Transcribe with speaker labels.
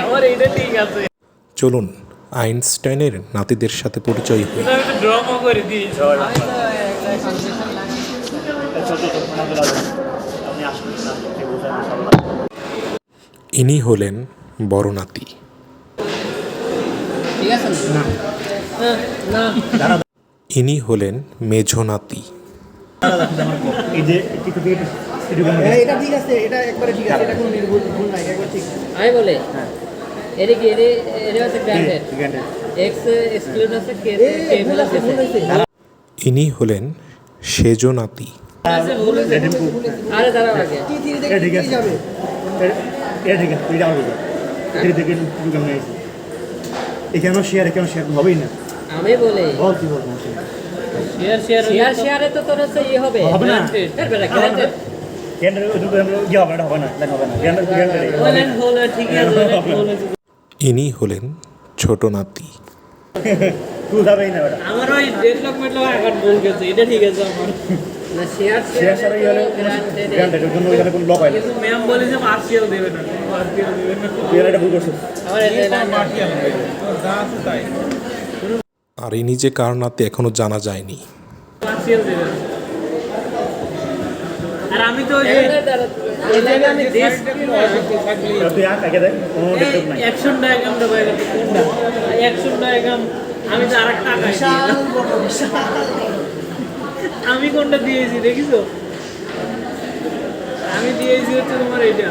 Speaker 1: আমার এইটা ঠিক আছে।
Speaker 2: চলুন আইনস্টাইনের নাতিদের সাথে পরিচয় হই।
Speaker 1: আমি তো ড্রমও করে দিয়েছি।
Speaker 2: ইনি হলেন বড় নাতি।
Speaker 1: ঠিক আছে না? না
Speaker 2: ইনি হলেন মেঝো নাতি।
Speaker 3: এটা ঠিক আছে, এটা একবারে ঠিক আছে, এটা কোনো ভুল নাই, একবার ঠিক।
Speaker 1: আমি বলে এটা কি এটা হচ্ছে গ্র্যান্ডেড এক্স এক্সক্লুড আছে কে কে
Speaker 3: ভুল আছে, ভুল হয়েছে।
Speaker 2: ইনি হলেন সেজো নাতি।
Speaker 1: আরে দাঁড়াও আগে
Speaker 3: কি ধীরে দেখে ঠিক যাবে।
Speaker 4: এখানে শেয়ার হবেই না।
Speaker 1: আমি বলে
Speaker 4: বল কি বলবো
Speaker 1: শেয়ারে তো তোর হচ্ছে ইয়ে হবে
Speaker 4: হবে না।
Speaker 1: গ্র্যান্ডেড
Speaker 4: গ্যান্ডার ইয়ে হবে না, হবে না, হবে না।
Speaker 1: বলেন হলো ঠিক আছে হলো।
Speaker 2: ইনি হলেন ছোট নাতি।
Speaker 4: তুই যাবেই না বেটা।
Speaker 1: আমার ওই ডেডলক মেডলক আকার ভুল গেছে, এটা ঠিক আছে আমার না শেয়ার
Speaker 4: শেয়ার ছাড়া ইয়ে হলে গ্যান্ডার জন্য ওইখানে কোনো লক হয় না।
Speaker 1: কিন্তু ম্যাম বলে যে পার্সিয়াল দেবে না পার্সিয়াল দেবে না
Speaker 4: তুই এটা ভুল করছিস।
Speaker 1: আমার এটা পার্সিয়াল যা আছে তাই
Speaker 2: আর ইনি যে কার নাতি এখনো জানা যায়নি।
Speaker 1: পার্সিয়াল দেবে না। আর আমি তো ওই যে ওই জায়গায় আমি দেশ
Speaker 4: তুই আগে দেখ, কোনো ডেভেলপ নাই।
Speaker 1: অ্যাকশন ডায়াগ্রামটা বাইরে কোনটা অ্যাকশন ডায়াগ্রাম আমি তো আরেকটা আঁকাইছি আমি কোনটা দিয়েছি দেখিছো আমি দিয়েছি হচ্ছে তোমার এইটা